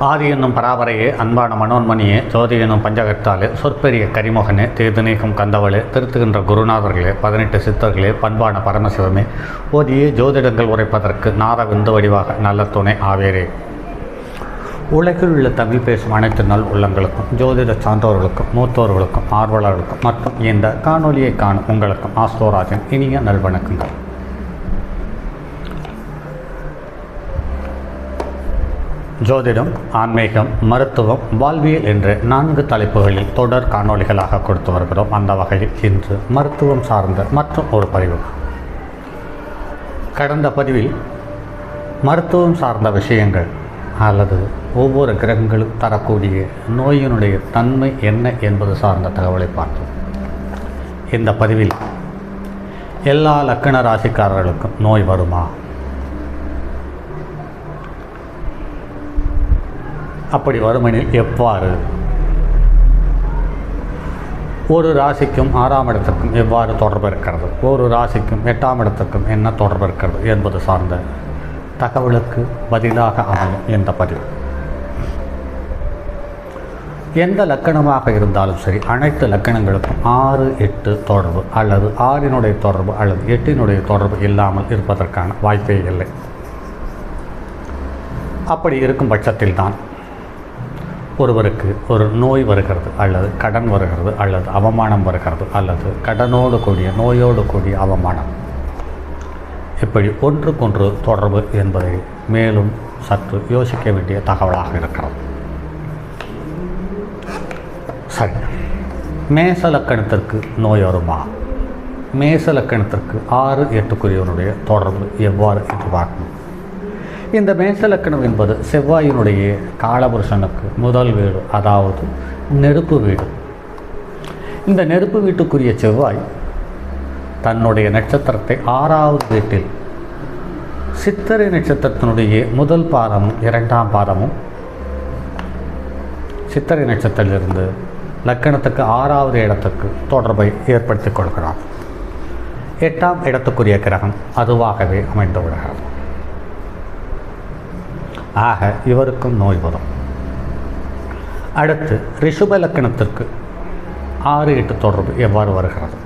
ஆதி என்னும் பராபரையே, அன்பான மனோன்மணியே, ஜோதி என்னும் பஞ்சகத்தாலே, சொற்பெரிய கரிமுகனே, தீர்த்து நீக்கும் கந்தவளே, திருத்துகின்ற குருநாதர்களே, 18 சித்தர்களே, பண்பான பரமசிவமே, ஓதியே ஜோதிடங்கள் உரைப்பதற்கு நாத விந்து வடிவாக நல்ல துணை ஆவேரே. உலகில் உள்ள தமிழ் பேசும் அனைத்து நல் உள்ளங்களுக்கும், ஜோதிட சான்றோர்களுக்கும், மூத்தோர்களுக்கும், ஆர்வலர்களுக்கும் மற்றும் இந்த காணொலியை காணும் உங்களுக்கும் ஆஸ்தோராஜன் இனிய நல்வணக்கங்கள். ஜோதிடம், ஆன்மீகம், மருத்துவம், வாழ்வியல் என்ற 4 தலைப்புகளில் தொடர் காணொலிகளாக கொடுத்து வருகிறோம். அந்த வகையில் இன்று மருத்துவம் சார்ந்த மற்றும் ஒரு பதிவு. கடந்த பதிவில் மருத்துவம் சார்ந்த விஷயங்கள் அல்லது ஒவ்வொரு கிரகங்களும் தரக்கூடிய நோயினுடைய தன்மை என்ன என்பது சார்ந்த தகவலை பார்த்தோம். இந்த பதிவில் எல்லா லக்கண ராசிக்காரர்களுக்கும் நோய் வருமா, அப்படி வருமெனில் எவ்வாறு, ஒரு ராசிக்கும் 6ஆம் இடத்திற்கும் எவ்வாறு தொடர்பு இருக்கிறது, ஒரு ராசிக்கும் 8ஆம் இடத்திற்கும் என்ன தொடர்பு இருக்கிறது என்பது சார்ந்த தகவலுக்கு பதிலாக அமையும் இந்த பதிவு. எந்த லக்கணமாக இருந்தாலும் சரி, அனைத்து லக்கணங்களுக்கும் 6, 8 தொடர்பு அல்லது 6னுடைய தொடர்பு அல்லது 8னுடைய தொடர்பு இல்லாமல் இருப்பதற்கான வாய்ப்பே இல்லை. அப்படி இருக்கும் பட்சத்தில் தான் ஒருவருக்கு ஒரு நோய் வருகிறது அல்லது கடன் வருகிறது அல்லது அவமானம் வருகிறது அல்லது கடனோடு கூடிய நோயோடு கூடிய அவமானம், இப்படி ஒன்றுக்கொன்று தொடர்பு என்பதை மேலும் சற்று யோசிக்க வேண்டிய தகவலாக இருக்கிறது. சரி, மேச லக்கணத்திற்கு நோய் வருமா? மேச லக்கணத்திற்கு 6, 8 தொடர்பு எவ்வாறு என்று பார்க்கணும். இந்த மேசலக்கணம் என்பது செவ்வாயினுடைய காலபுருஷனுக்கு முதல் வீடு, அதாவது நெருப்பு வீடு. இந்த நெருப்பு வீட்டுக்குரிய செவ்வாய் தன்னுடைய நட்சத்திரத்தை 6வது வீட்டில் சித்திரை நட்சத்திரத்தினுடைய முதல் பாதமும் 2ஆம் பாதமும், சித்திரை நட்சத்திரத்திலிருந்து லக்கணத்துக்கு 6வது இடத்துக்கு தொடர்பை ஏற்படுத்தி கொள்கிறார். 8ஆம் இடத்துக்குரிய கிரகம் அதுவாகவே அமைந்து விடுகிறது. ஆக இவருக்கும் நோய் வரும். அடுத்து ரிஷப லக்கணத்திற்கு 6, 8 தொடர்பு எவ்வாறு வருகிறது?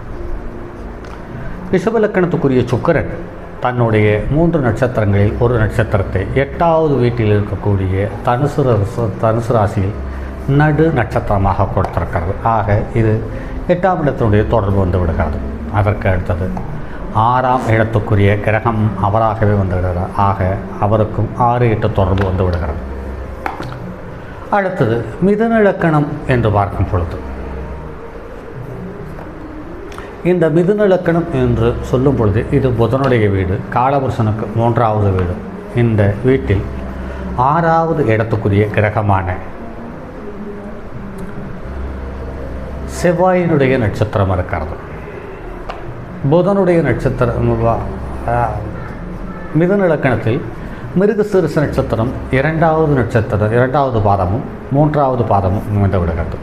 ரிஷப லக்கணத்துக்குரிய சுக்கிரன் தன்னுடைய 3 நட்சத்திரங்களில் ஒரு நட்சத்திரத்தை 8வது வீட்டில் இருக்கக்கூடிய தனுசு ராசியில் நடு நட்சத்திரமாக கொடுத்திருக்கிறது. ஆக இது 8ஆம் இடத்தினுடைய தொடர்பு வந்து விடுகிறது. அதற்கு அடுத்தது 6ஆம் இடத்துக்குரிய கிரகம் அவராகவே வந்து விடுகிறார். ஆக அவருக்கும் 6, 8 தொடர்பு வந்து விடுகிறது. அடுத்தது மிதுன லக்கணம் என்று பார்க்கும் பொழுது, இந்த மிதுன லக்கணம் என்று சொல்லும் பொழுது இது புதனுடைய வீடு, காலபுருஷனுக்கு 3வது வீடு. இந்த வீட்டில் 6வது இடத்துக்குரிய கிரகமான செவ்வாயினுடைய நட்சத்திரம் இருக்கிறது. புதனுடைய நட்சத்திரம் மிதுன லக்கணத்தில் மிருகசீரிஷ நட்சத்திரம் 2வது பாதமும் 3வது பாதமும் அமைந்து விடுகிறது.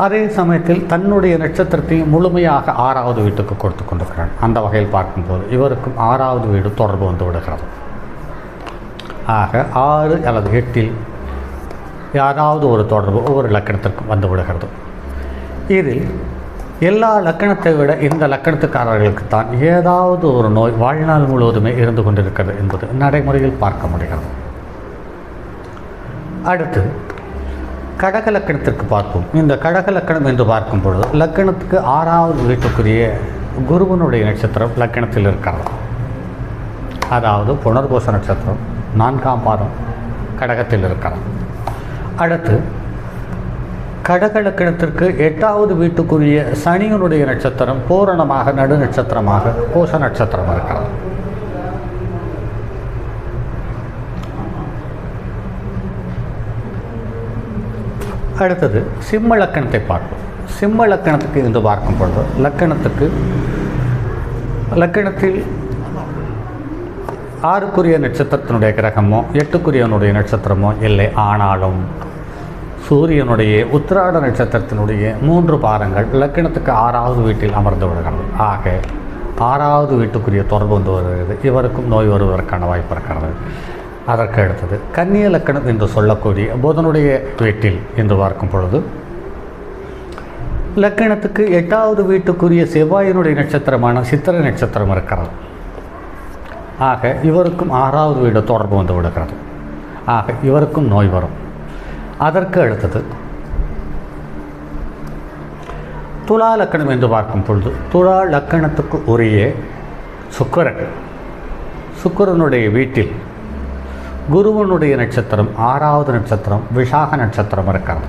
அதே சமயத்தில் தன்னுடைய நட்சத்திரத்தையும் முழுமையாக 6வது வீட்டுக்கு கொடுத்து கொண்டிருக்கிறார். அந்த வகையில் பார்க்கும்போது இவருக்கும் 6வது வீடு தொடர்பு வந்து விடுகிறது. ஆக 6 அல்லது 8இல் யாராவது ஒரு தொடர்பு ஒவ்வொரு லக்கணத்திற்கும் வந்து விடுகிறது. இதில் எல்லா லக்கணத்தை விட இந்த லக்கணத்துக்காரர்களுக்குத்தான் ஏதாவது ஒரு நோய் வாழ்நாள் முழுவதுமே இருந்து கொண்டிருக்கிறது என்பது நடைமுறையில் பார்க்க முடிகிறது. அடுத்து கடக லக்கணத்திற்கு பார்ப்போம். இந்த கடக லக்கணம் என்று பார்க்கும் பொழுது லக்கணத்துக்கு 6வது வீட்டுக்குரிய குருவனுடைய நட்சத்திரம் லக்கணத்தில் இருக்கிறது. அதாவது புனர்பூச நட்சத்திரம் 4ஆம் பாதம் கடகத்தில் இருக்கிறது. அடுத்து கடக லக்கணத்திற்கு 8வது வீட்டுக்குரிய சனியனுடைய நட்சத்திரம் பூரணமாக நடு நட்சத்திரமாக பூச நட்சத்திரம் இருக்கிறது. அடுத்தது சிம்ம லக்கணத்தை பார்ப்போம். சிம்ம லக்கணத்துக்கு என்று பார்க்கும் பொழுது லக்கணத்தில் 6க்குரிய நட்சத்திரத்தினுடைய கிரகமோ 8க்குரியவனுடைய நட்சத்திரமோ இல்லை. ஆனாலும் சூரியனுடைய உத்திராட நட்சத்திரத்தினுடைய 3 பாதங்கள் லக்கணத்துக்கு 6வது வீட்டில் அமர்ந்து விடுகிறது. ஆக 6வது வீட்டுக்குரிய தொடர்பு வந்து வருகிறது. இவருக்கும் நோய் வருவதற்கான வாய்ப்பு இருக்கிறது. அதற்கு அடுத்தது கன்னிய லக்கணம் என்று சொல்லக்கூடிய புதனுடைய வீட்டில் என்று பார்க்கும் பொழுது லக்கணத்துக்கு 8வது வீட்டுக்குரிய செவ்வாயினுடைய நட்சத்திரமான சித்திரை நட்சத்திரம் இருக்கிறது. ஆக இவருக்கும் 6வது வீடு தொடர்பு வந்து விடுகிறது. ஆக இவருக்கும் நோய் வரும். அதற்கு அடுத்தது துலா லக்கணம் என்று பார்க்கும் பொழுது துலா லக்கணத்துக்கு உரிய சுக்கிரனுடைய வீட்டில் குருவனுடைய நட்சத்திரம் 6வது நட்சத்திரம் விஷாக நட்சத்திரம் இருக்கிறது.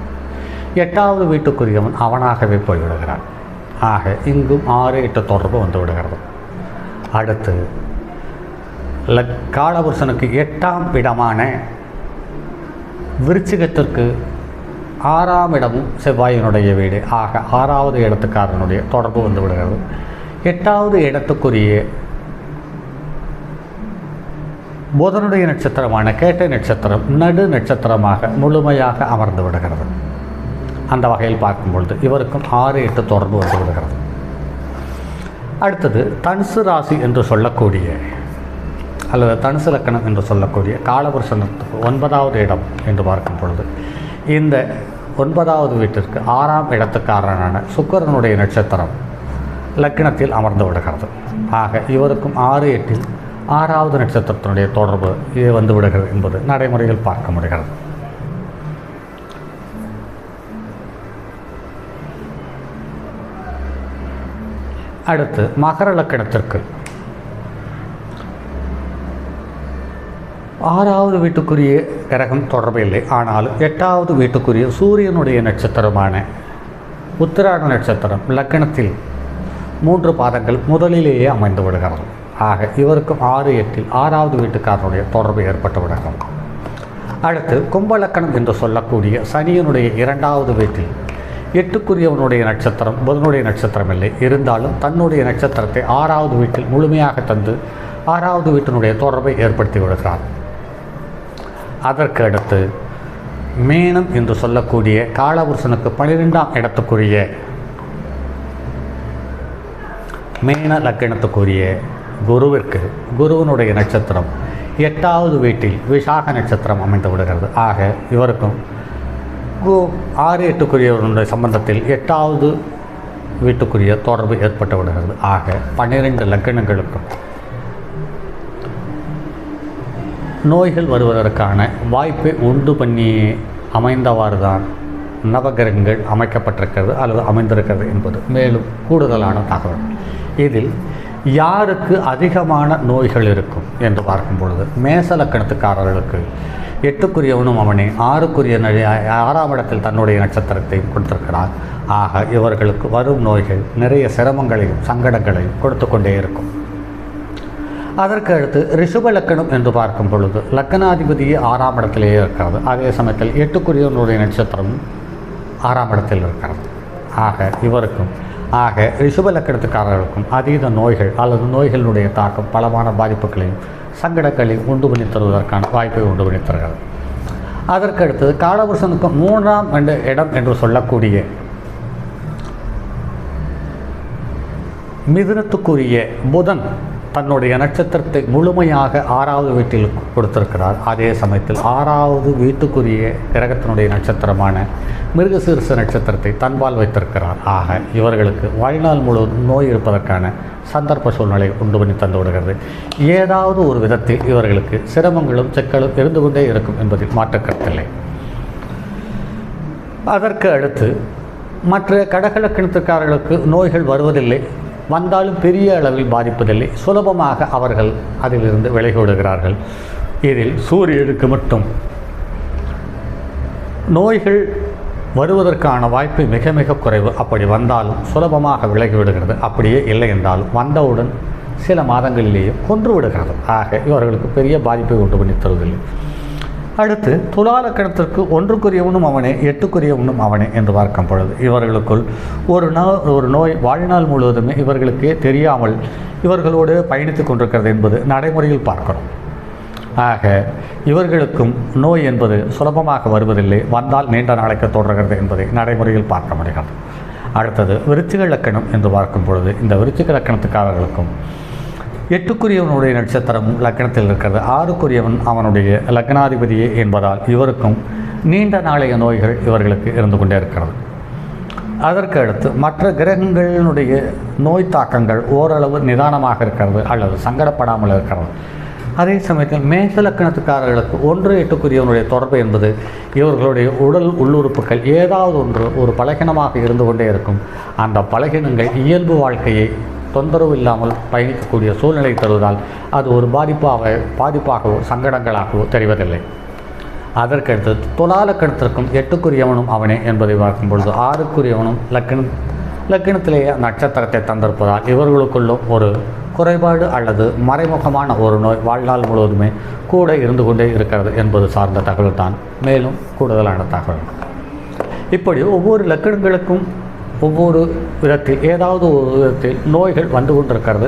8வது வீட்டுக்குரியவன் அவனாகவே போய்விடுகிறான். ஆக இங்கும் 6, 8 தொடர்பு வந்து விடுகிறது. அடுத்து காலபுருஷனுக்கு 8ஆம் இடமான விருச்சிகத்திற்கு 6ஆம் இடமும் செவ்வாயினுடைய வீடு. ஆக 6வது இடத்துக்காரனுடைய தொடர்பு வந்து விடுகிறது. 8வது இடத்துக்குரிய புதனுடைய நட்சத்திரமான கேட்டை நட்சத்திரம் நடு நட்சத்திரமாக முழுமையாக அமர்ந்து விடுகிறது. அந்த வகையில் பார்க்கும் பொழுது இவருக்கும் 6, 8 தொடர்பு வந்து விடுகிறது. அடுத்தது தனுசு ராசி என்று சொல்லக்கூடிய அல்லது தனுசு லக்கணம் என்று சொல்லக்கூடிய காலபுருஷனுக்கு 9வது இடம் என்று பார்க்கும் பொழுது இந்த 9வது வீட்டிற்கு 6ஆம் இடத்துக்காரனான சுக்கிரனுடைய நட்சத்திரம் லக்கணத்தில் அமர்ந்து விடுகிறது. ஆக இவருக்கும் 6, 8இல் 6வது நட்சத்திரத்தினுடைய தொடர்பு இது வந்து விடுகிறது என்பது நடைமுறையில் பார்க்க முடிகிறது. அடுத்து மகர லக்கணத்திற்கு 6வது வீட்டுக்குரிய கிரகம் தொடர்பு இல்லை. ஆனால் 8வது வீட்டுக்குரிய சூரியனுடைய நட்சத்திரமான உத்திராட நட்சத்திரம் லக்கணத்தில் 3 பாதங்கள் முதலிலேயே அமைந்து விடுகிறது. ஆக இவருக்கும் 6, 8இல் 6வது வீட்டுக்காரனுடைய தொடர்பு ஏற்பட்டு விடுகிறது. அடுத்து கும்பலக்கணம் என்று சொல்லக்கூடிய சனியனுடைய 2வது வீட்டில் 8க்குரியவனுடைய நட்சத்திரம் புதனுடைய நட்சத்திரம் இல்லை. இருந்தாலும் தன்னுடைய நட்சத்திரத்தை 6வது வீட்டில் முழுமையாக தந்து 6வது வீட்டினுடைய தொடர்பை ஏற்படுத்தி விடுகிறார். அதற்கு அடுத்து மீனம் என்று சொல்லக்கூடிய காலபுருஷனுக்கு 12ஆம் இடத்துக்குரிய மீன லக்கணத்துக்குரிய குருவனுடைய நட்சத்திரம் 8வது வீட்டில் விஷாக நட்சத்திரம் அமைந்து விடுகிறது. ஆக இவருக்கும் 6, 8க்குரியவனுடைய சம்பந்தத்தில் 8வது வீட்டுக்குரிய தொடர்பு ஏற்பட்டு விடுகிறது. ஆக 12 லக்கணங்களுக்கும் நோய்கள் வருவதற்கான வாய்ப்பை உண்டு பண்ணி அமைந்தவாறு தான் நவகிரகங்கள் அமைக்கப்பட்டிருக்கிறது அல்லது அமைந்திருக்கிறது என்பது மேலும் கூடுதலான தகவல். இதில் யாருக்கு அதிகமான நோய்கள் இருக்கும் என்று பார்க்கும் பொழுது மேச லக்கணத்துக்காரர்களுக்கு 8க்குரியவனும் அவனே 6க்குரிய 6ஆம் இடத்தில் தன்னுடைய நட்சத்திரத்தை கொடுத்திருக்கிறார். ஆக இவர்களுக்கு வரும் நோய்கள் நிறைய சிரமங்களையும் சங்கடங்களையும் கொடுத்து கொண்டே இருக்கும். அதற்கு அடுத்து ரிஷப லக்கணம் என்று பார்க்கும் பொழுது லக்கணாதிபதியே 6ஆம் இடத்திலேயே இருக்கிறது. அதே சமயத்தில் 8க்குரியவனுடைய நட்சத்திரம் 6ஆம் இடத்தில் இருக்கிறது. ஆக இவருக்கும் ரிஷப லக்கணத்துக்காரர்களுக்கும் அதீத நோய்கள் அல்லது நோய்களுடைய தாக்கம் பலமான பாதிப்புகளையும் சங்கடங்களையும் உண்டு பண்ணி தருவதற்கான வாய்ப்பை உண்டு பண்ணி தருகிறது. அதற்கு அடுத்தது காலபுருஷனுக்கு 3ஆம் இடம் என்று சொல்லக்கூடிய மிதுனத்துக்குரிய புதன் தன்னுடைய நட்சத்திரத்தை முழுமையாக 6வது வீட்டில் கொடுத்திருக்கிறார். அதே சமயத்தில் 6வது வீட்டுக்குரிய கிரகத்தினுடைய நட்சத்திரமான மிருகசீரிஷ நட்சத்திரத்தை தன்பால் வைத்திருக்கிறார். ஆக இவர்களுக்கு வாழ்நாள் முழுவதும் நோய் இருப்பதற்கான சந்தர்ப்ப சூழ்நிலை உண்டு பண்ணி தந்து விடுகிறது. ஏதாவது ஒரு விதத்தில் இவர்களுக்கு சிரமங்களும் சிக்கலும் இருந்து கொண்டே இருக்கும் என்பதில் மாற்றுக்கருத்தில்லை. அதற்கு அடுத்து மற்ற கடகலக்கணத்துக்காரர்களுக்கு நோய்கள் வருவதில்லை. வந்தாலும் பெரிய அளவில் பாதிப்பதில்லை. சுலபமாக அவர்கள் அதிலிருந்து விலகி விடுகிறார்கள். இதில் சூரியனுக்கு மட்டும் நோய்கள் வருவதற்கான வாய்ப்பு மிக மிக குறைவு. அப்படி வந்தாலும் சுலபமாக விலகிவிடுகிறது. அப்படியே இல்லை என்றாலும் வந்தவுடன் சில மாதங்களிலேயே கொன்று விடுகிறது. ஆக இவர்களுக்கு பெரிய பாதிப்பை உண்டு பண்ணி தருவதில்லை. அடுத்து துலாலக்கணத்திற்கு 1க்குரியவனும் அவனே 8க்குரியவனும் அவனே என்று பார்க்கும் பொழுது இவர்களுக்குள் ஒரு நோய் வாழ்நாள் முழுவதுமே இவர்களுக்கே தெரியாமல் இவர்களோடு பயணித்து கொண்டிருக்கிறது என்பது நடைமுறையில் பார்க்கிறோம். ஆக இவர்களுக்கும் நோய் என்பது சுலபமாக வருவதில்லை. வந்தால் நீண்ட நாளைக்கு தொடர்கிறது என்பதை நடைமுறையில் பார்க்க முடிகிறது. அடுத்தது விருச்சிக லக்கணம் என்று பார்க்கும் பொழுது இந்த விருச்சிக லக்கணத்துக்காரர்களுக்கும் 8க்குரியவனுடைய நட்சத்திரம் லக்னத்தில் இருக்கிறது. 6க்குரியவன் அவனுடைய லக்னாதிபதியே என்பதால் இவருக்கும் நீண்ட நாளைய நோய்கள் இவர்களுக்கு இருந்து கொண்டே இருக்கிறது. அதற்கு அடுத்து மற்ற கிரகங்களினுடைய நோய் தாக்கங்கள் ஓரளவு நிதானமாக இருக்கிறது அல்லது சங்கடப்படாமல் இருக்கிறது. அதே சமயத்தில் மேச லக்கணத்துக்காரர்களுக்கு 1-8க்குரியவனுடைய தொடர்பு என்பது இவர்களுடைய உடல் உள்ளுறுப்புகள் ஏதாவது ஒரு பலகீனமாக இருந்து கொண்டே இருக்கும். அந்த பலகீனங்கள் இயல்பு வாழ்க்கையை தொந்தரவு இல்லாமல் பயணிக்கக்கூடிய சூழ்நிலை தருவதால் அது ஒரு பாதிப்பாகவோ சங்கடங்களாகவோ தெரிவதில்லை. அதற்கடுத்து துலா லக்கணத்திற்கும் 8க்குரியவனும் அவனே என்பதை பார்க்கும் பொழுது 6க்குரியவனும் லக்கணத்திலேயே நட்சத்திரத்தை தந்திருப்பதால் இவர்களுக்குள்ளும் ஒரு குறைபாடு அல்லது மறைமுகமான ஒரு நோய் வாழ்நாள் முழுவதுமே கூட இருந்து கொண்டே இருக்கிறது என்பது சார்ந்த தகவல் தான் மேலும் கூடுதலான தகவல். இப்படி ஒவ்வொரு லக்கணங்களுக்கும் ஒவ்வொரு விதத்தில் ஏதாவது ஒரு விதத்தில் நோய்கள் வந்து கொண்டிருக்கிறது.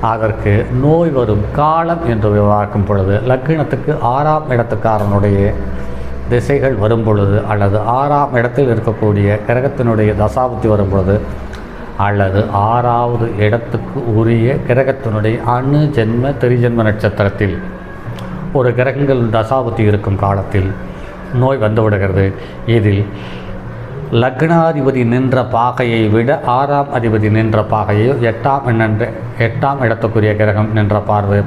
அதற்கு நோய் வரும் காலம் என்று பார்க்கும் பொழுது லக்கணத்துக்கு 6ஆம் இடத்துக்காரனுடைய திசைகள் வரும் பொழுது அல்லது 6ஆம் இடத்தில் இருக்கக்கூடிய கிரகத்தினுடைய தசாபுத்தி வரும் பொழுது அல்லது 6வது இடத்துக்கு உரிய கிரகத்தினுடைய அணு ஜென்ம திரிஜென்ம நட்சத்திரத்தில் ஒரு கிரகங்கள் தசாபுத்தி இருக்கும் காலத்தில் நோய் வந்துவிடுகிறது. இதில் லக்னாதிபதி நின்ற பாகையை விட 6ஆம் அதிபதி நின்ற பாகையோ 8ஆம் இடத்துக்குரிய கிரகம் நின்ற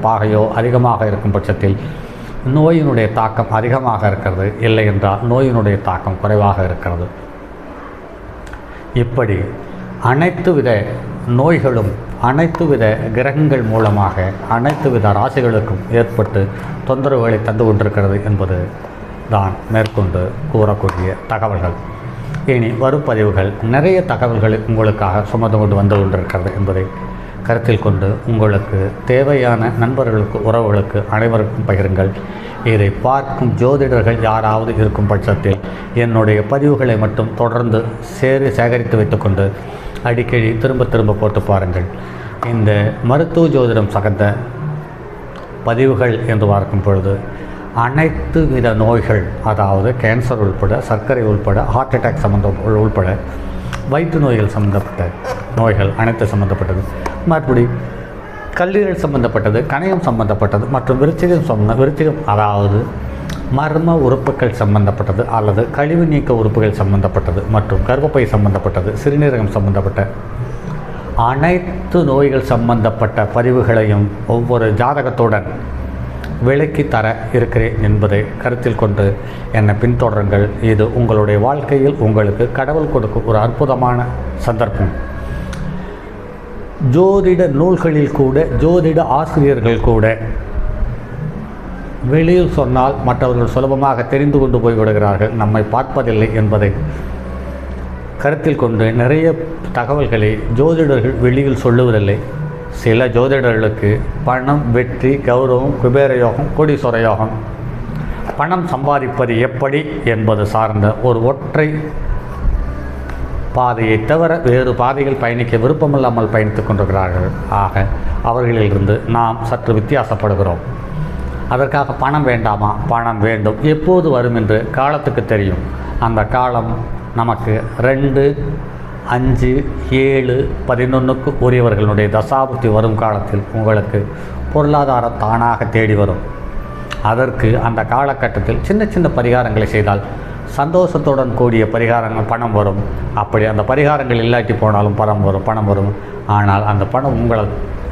பாகையோ அதிகமாக இருக்கும் பட்சத்தில் நோயினுடைய தாக்கம் அதிகமாக இருக்கிறது. இல்லை என்றால் நோயினுடைய தாக்கம் குறைவாக இருக்கிறது. இப்படி அனைத்து வித நோய்களும் அனைத்து வித கிரகங்கள் மூலமாக அனைத்து வித ராசிகளுக்கும் ஏற்பட்டு தொந்தரவுகளை தந்து கொண்டிருக்கிறது என்பது தான் மேற்கொண்டு கூறக்கூடிய தகவல்கள். இனி வரும் பதிவுகள் நிறைய தகவல்களை உங்களுக்காக சுமந்து கொண்டு வந்து கொண்டிருக்கிறது என்பதை கருத்தில் கொண்டு உங்களுக்கு தேவையான நண்பர்களுக்கு உறவுகளுக்கு அனைவருக்கும் பகிருங்கள். இதை பார்க்கும் ஜோதிடர்கள் யாராவது இருக்கும் பட்சத்தில் என்னுடைய பதிவுகளை மட்டும் தொடர்ந்து சேகரித்து வைத்துக்கொண்டு அடிக்கடி திரும்ப போட்டு பாருங்கள். இந்த மருத்துவ ஜோதிடம் சார்ந்த பதிவுகள் என்று பார்க்கும் பொழுது அனைத்து வித நோய்கள், அதாவது கேன்சர் உள்பட, சர்க்கரை உள்பட, ஹார்ட் அட்டாக் உள்பட, வயிற்று நோய்கள் சம்பந்தப்பட்ட நோய்கள் அனைத்து சம்பந்தப்பட்டது, மறுபடி கல்லீரல் சம்பந்தப்பட்டது, கணையம் சம்பந்தப்பட்டது மற்றும் விருச்சிகம் அதாவது மர்ம உறுப்புகள் சம்பந்தப்பட்டது அல்லது கழிவு நீக்க உறுப்புகள் சம்பந்தப்பட்டது மற்றும் கர்ப்பப்பை சம்பந்தப்பட்டது, சிறுநீரகம் சம்பந்தப்பட்ட அனைத்து நோய்கள் சம்பந்தப்பட்ட பதிவுகளையும் ஒவ்வொரு ஜாதகத்துடன் விலக்கி தர இருக்கிறேன் என்பதை கருத்தில் கொண்டு என்னை பின்தொடருங்கள். இது உங்களுடைய வாழ்க்கையில் உங்களுக்கு கடவுள் கொடுக்கும் ஒரு அற்புதமான சந்தர்ப்பம். ஜோதிட நூல்களில் கூட ஜோதிட ஆசிரியர்கள் கூட வெளியில் சொன்னால் மற்றவர்கள் சுலபமாக தெரிந்து கொண்டு போய்விடுகிறார்கள், நம்மை பார்ப்பதில்லை என்பதை கருத்தில் கொண்டு நிறைய தகவல்களை ஜோதிடர்கள் வெளியில் சொல்லுவதில்லை. சில ஜோதிடர்களுக்கு பணம், வெற்றி, கௌரவம், குபேர யோகம், கோடீஸ்வர யோகம், பணம் சம்பாதிப்பது எப்படி என்பது சார்ந்த ஒரு ஒற்றை பாதையை தவிர வேறு பாதைகள் பயணிக்க விருப்பமில்லாமல் பயணித்துக் கொண்டிருக்கிறார்கள். ஆக அவர்களிலிருந்து நாம் சற்று வித்தியாசப்படுகிறோம். அதற்காக பணம் வேண்டாமா? பணம் வேண்டும். எப்போது வரும் என்று காலத்துக்கு தெரியும். அந்த காலம் நமக்கு 2, 5, 7, 11க்கு உரியவர்களுடைய தசாபுத்தி வரும் காலத்தில் உங்களுக்கு பொருளாதாரம் தானாக தேடி வரும். அதற்கு அந்த காலகட்டத்தில் சின்ன சின்ன பரிகாரங்களை செய்தால் சந்தோஷத்துடன் கூடிய பரிகாரங்கள் பணம் வரும். அப்படி அந்த பரிகாரங்கள் இல்லாட்டி போனாலும் பணம் வரும். ஆனால் அந்த பணம்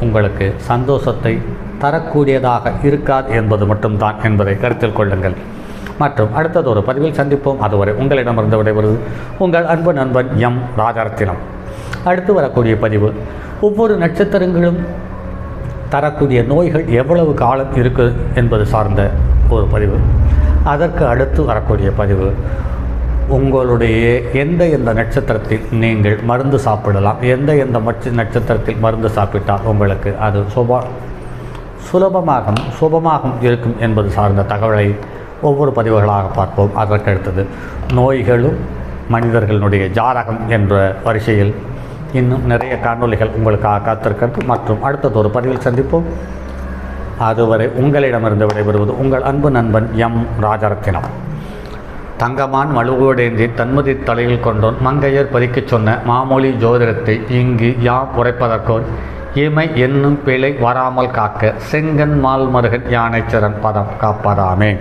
உங்களுக்கு சந்தோஷத்தை தரக்கூடியதாக இருக்காது என்பது மட்டும்தான் என்பதை கருத்தில் கொள்ளுங்கள். மற்றும் அடுத்தது ஒரு பதிவில் சந்திப்போம். அதுவரை உங்களிடமிருந்து விடைபெறுவது உங்கள் அன்பு நண்பன் எம் ராஜரத்தினம். அடுத்து வரக்கூடிய பதிவு ஒவ்வொரு நட்சத்திரங்களும் தரக்கூடிய நோய்கள் எவ்வளவு காலம் இருக்குது என்பது சார்ந்த ஒரு பதிவு. அதற்கு அடுத்து வரக்கூடிய பதிவு உங்களுடைய எந்த நட்சத்திரத்தில் நீங்கள் மருந்து சாப்பிடலாம், எந்த நட்சத்திரத்தில் மருந்து சாப்பிட்டால் உங்களுக்கு அது சுலபமாகவும் இருக்கும் என்பது சார்ந்த தகவலை ஒவ்வொரு பதிவுகளாக பார்ப்போம். அதற்கடுத்தது நோய்களும் மனிதர்களுடைய ஜாதகம் என்ற வரிசையில் இன்னும் நிறைய காணொளிகள் உங்களுக்காக காத்திருக்கிறது. மற்றும் அடுத்தது ஒரு பதிவில் சந்திப்போம். அதுவரை உங்களிடமிருந்து விடைபெறுவது உங்கள் அன்பு நண்பன் எம் ராஜரத்தினம். தங்கமான் மழுவோடேந்தி தன்மதி தலையில் கொண்டோன் மங்கையர் பதிக்கச் சொன்ன மாமொழி ஜோதிடத்தை இங்கு யாம் உரைப்பதற்கோர் இமை என்னும் பிழை வராமல் காக்க செங்கன் மால் மருகன் யானைச்சரன் பதம் காப்பதாமே.